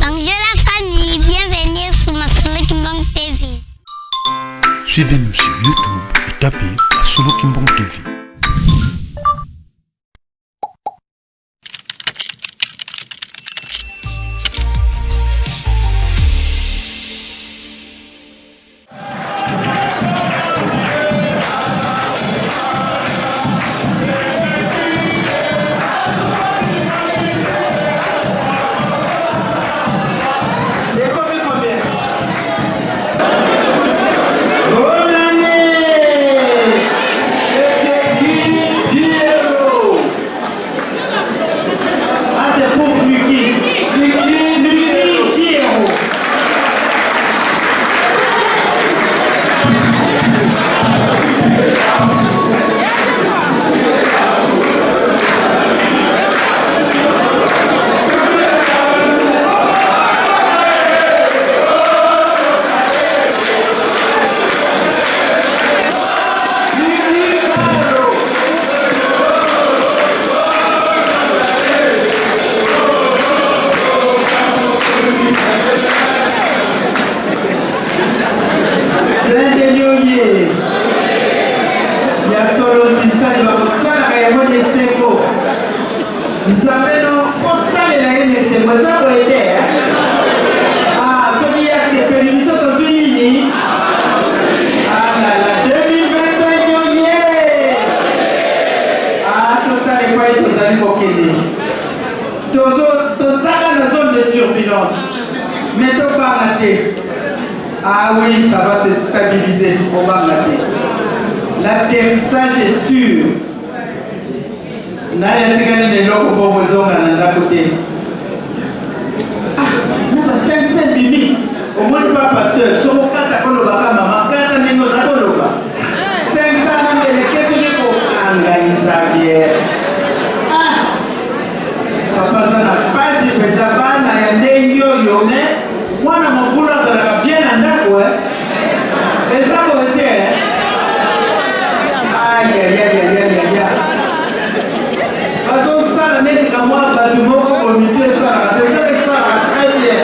Bonjour la famille, bienvenue sur ma Solo Kimbong TV. Suivez-nous sur YouTube et tapez la Solo Kimbong TV. Ah oui, ça va se stabiliser, on va l'arrêter. L'atterrissage est sûr. Naya tigani ne loko bobo zonga na ndakote. Ah, na 500 bimi. Au moins pas pasteur, so kata koloba kama makata ningo za koloba. 500 na mbele kesho niko anganiza bien. Ah. Papa sana pasi pesa bana ya ndengyo yone. Mwana mokula zalaka bien na ndako eza kote ayayayayaya bazosala neti ka mwa bato moko komite esalaka deja esalaka très bien.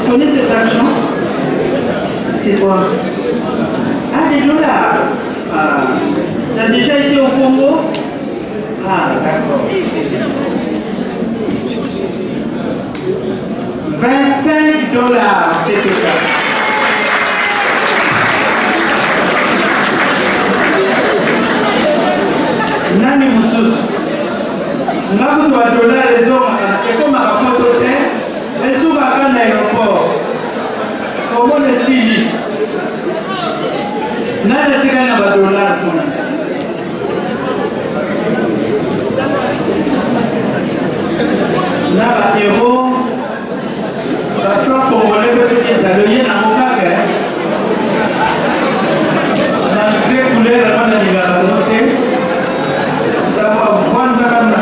Connais cet argent? C'est quoi? Ah, des dollars. Ah, t'as déjà été au Congo? Ah, d'accord. 25 dollars, c'était ça. Nani mususu. Ngaku twa dollars les hommes, et comme à la photo, et souvent à l'aéroport. Comment est-ce nada tika na $1 kuna na ba euro ba franc congolais que c'est ça le yen na mokaka na gré couleur na ni la note savoir kwanza kana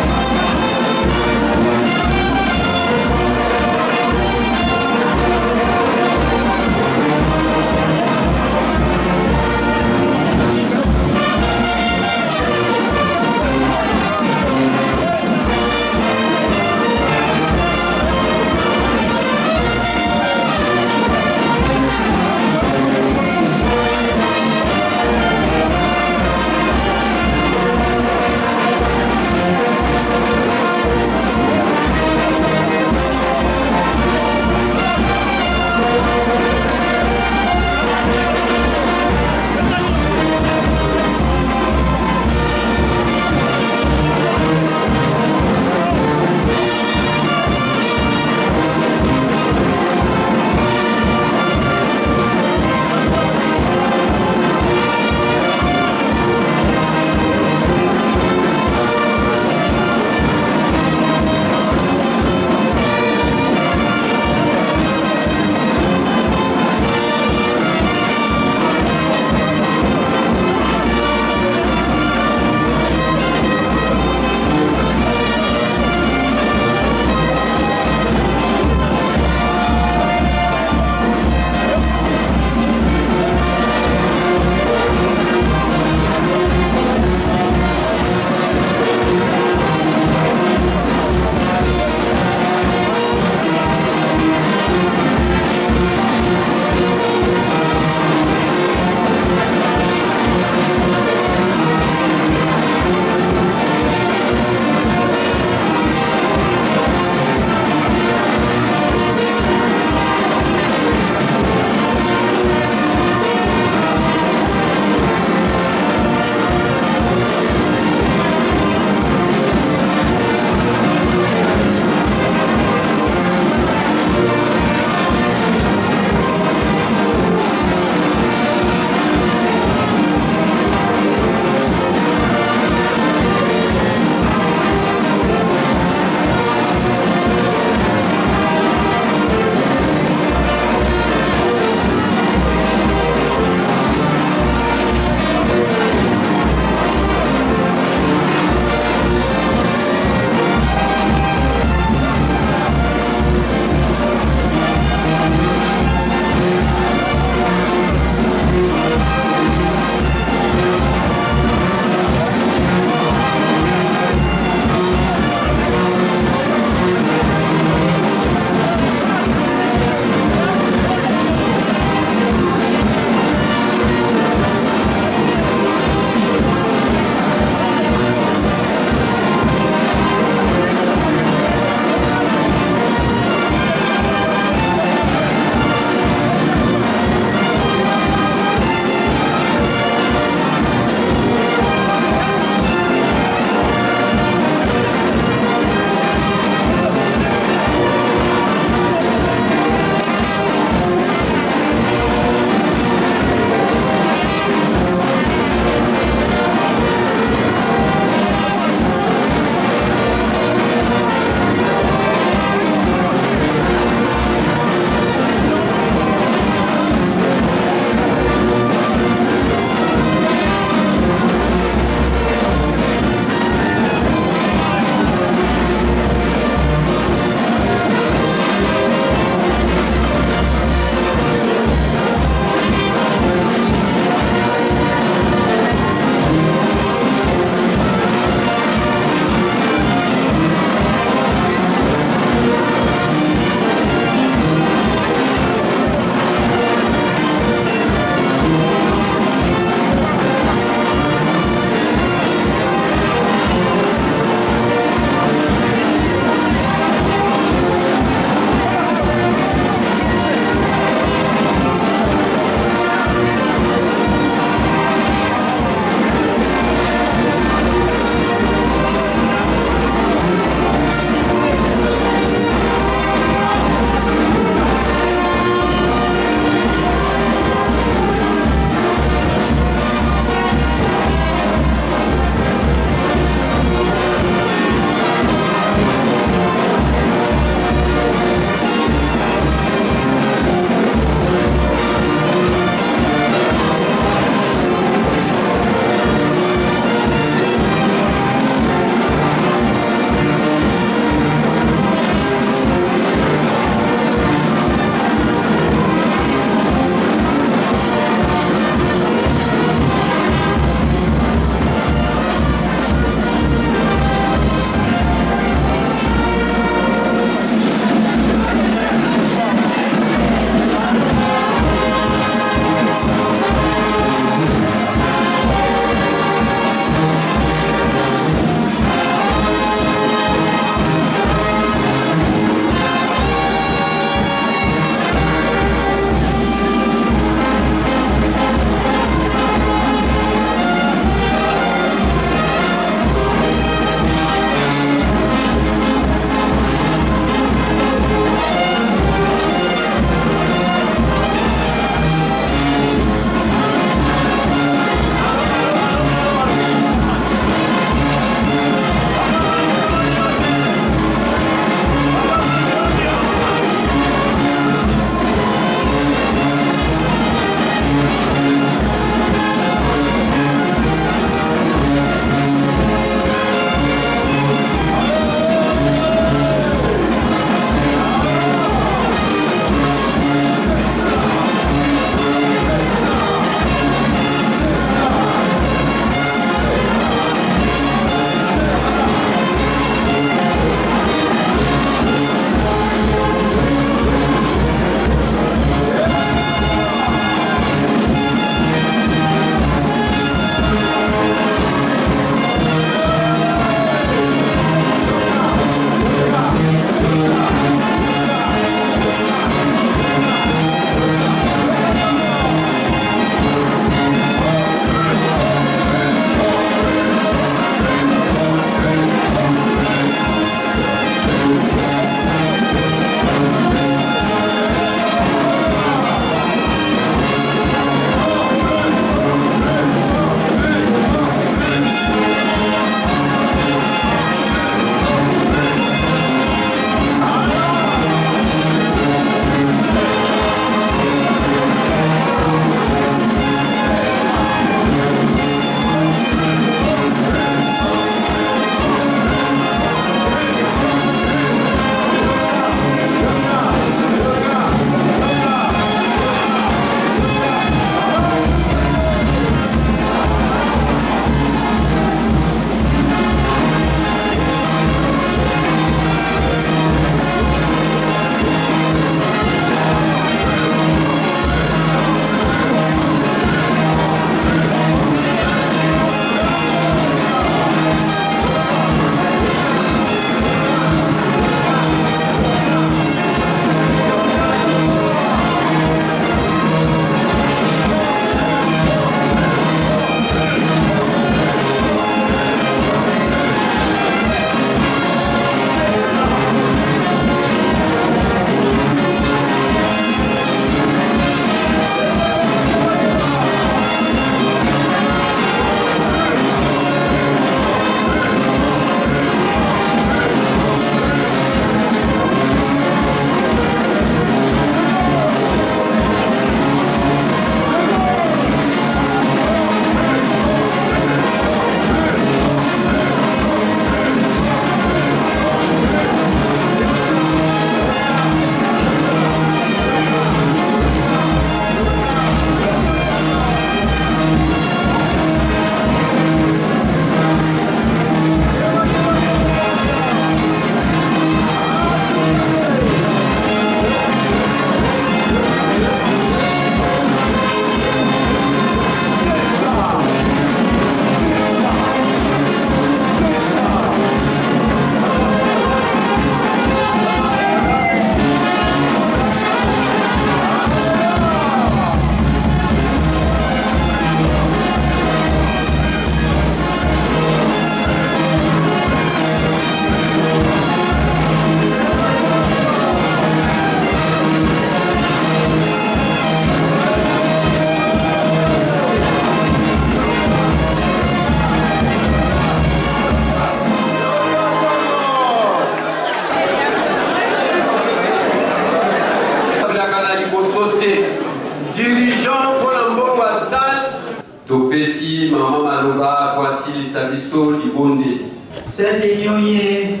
Topesi Mama Maloba voici Sabiso Libonde. Sende nyoye.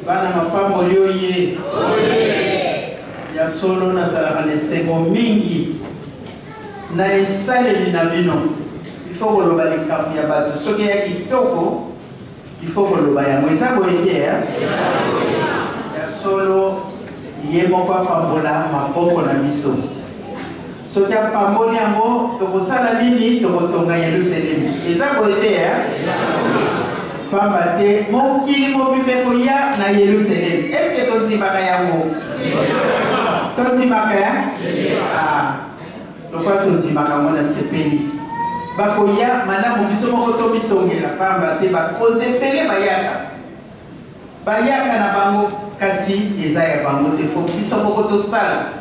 Bana mapambo yoye. Ya solo na zalaka lesego mingi. Na esale na bino. Il faut que loba likambo ya bato soki ya kitoko. Il faut que loba yango eza boyeke ya. Ya solo ye moko apambola maboko na biso. Soki apamboli yango tokosala nini tokotonga Yerusalemi. Eza boyeke ya. Pamba te mokili mobimbe koya na Yerusalemi. Est-ce que tondimaka yango? Tondimaka ya? Ah. Lokwa tondimaka yango na sepeli. Bakoya malamu biso moko tomitongela pamba te bakonzepele bayaka. Bayaka na bango kasi eza ya bango te fo biso moko tosala.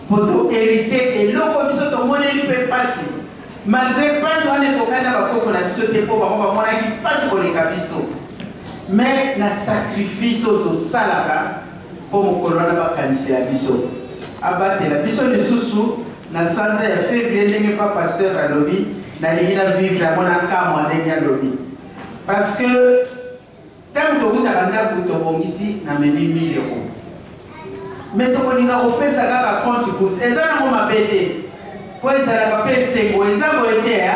Poto hérité eloko biso tomoneli mpe pasi. Malgré pasi wana ekokana bakoko na biso te mpo bango bamonaki pasi koleka biso. Mais na sacrifice tosalaka mpo mokolo wana bakanisela biso. Abatela biso lisusu na sanza ya février ndenge pa pasteur alobi nalingi na vivre yango na kamwa ndenge alobi. Parce que tant tokutaka ndako tobongisi na memi 1000 euros. Mais tokolinga kopesa kaka compte coûte eza nango mabe te po ezalaka mpe esengo eza boye te ya.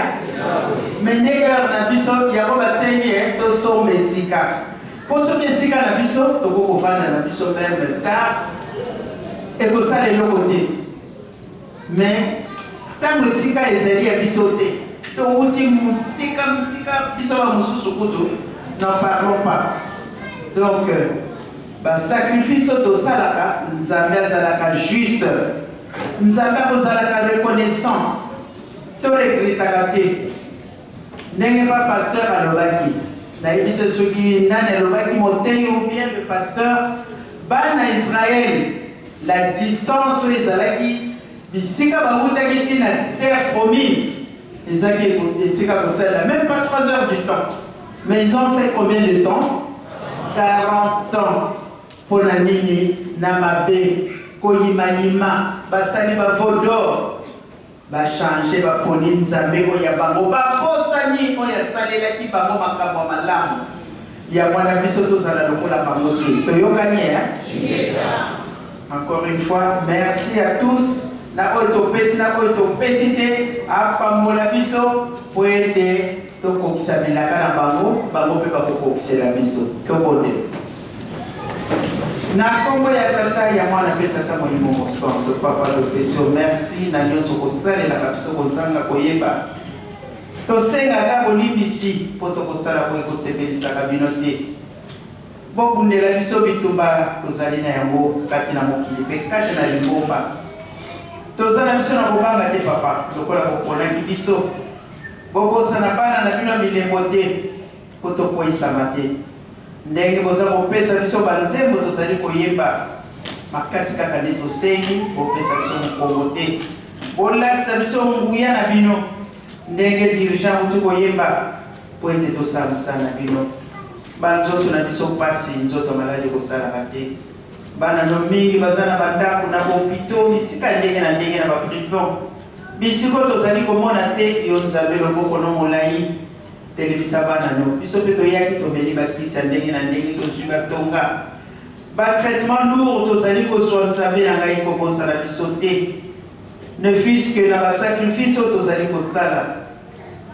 Mais ndenge na biso yango basengi tosomba esika po soki esika na biso tokokovanda na biso meme tard ekosala eloko te. Mais ntango esika ezali ya biso te touti musika biso bamosusu kutu n'en parlons pas. Donc basacrifice tosalaka nzambe azalaka juste, nzambe akozalaka reconnaissant, toregretaka te. Ndenge pa pasteur alobaki nayebi te soki nani alobaki motei ou bien le pasteur bana Israël la distance oyo ezalaki bisika bawutaki ti na terre promise ezalaki esika kosala même pas 3 heures du temps. Mais ils ont fait combien de temps? 40 ans. Pour la nini na mabe koyimayima basali bavodor bachange baponi nzambe oyo bango babosani oyo asalelaki bango makambo ya malamu ya mwana biso tozala lokola bango te toyokani ya. Encore une fois merci à tous na oyo topesi na oyo topesi te apambola biso po ete tokokisa bilaka na bango bango mpe bakokokisela biso tobonde. Na kombo ya tata ya mwana pe tata molimo mosanto papa topesi merci na nyonso kosalelaka biso kozanga koyeba tosengaka bolimbisi mpo tokosala po ekosepelisaka bino te bobundela biso bitumba tozali na yango kati na mokili mpe kati na lingomba tozala biso na kobanga te papa lokola koponaki biso bobosana bana na bino ya milembo te mpo tokoyisama te ndenge boza kopesa biso banzembo tozali koyeba makasi kaka nde tosengi bopesa biso mokongo te bolakisa biso nguya na bino ndenge dirigant uti koyeba po ete tosala mosala na bino banzoto na biso pasi nzoto malali kosalaka te bana no mingi baza na bandako na bopito bisika ndenge na ndenge na baprison bisiko tozali komona te yo nzambe loboko no molai telebisa bana no biso mpe toyaki tomeli bakisi ya ndenge na ndenge tozwi batonga batraitement lourd tozali kozwa nzambe na ngai kobosana biso te ne fût-ce que na basacrifice oyo tozali kosala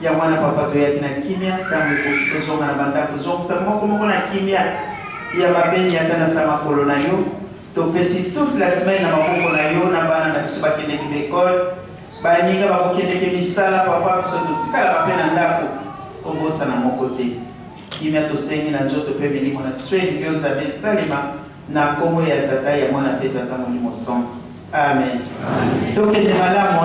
ya mwana papa toyaki na kimia ntango ekoki tozonga na bandako zongisa moko moko na kimia ya mabeni ata na sa makolo na yo topesi toute la semaine na maboko na yo na bana na biso bakendeki baekole baninga bakokendeki misala papa biso totikalaka mpe na ndako kobosana moko te kimia tosengi na nzoto mpe milimo na biso elingi oyo nzambe esalema na kombo ya tata ya mwana mpe tata molimo santo amen tokende malamu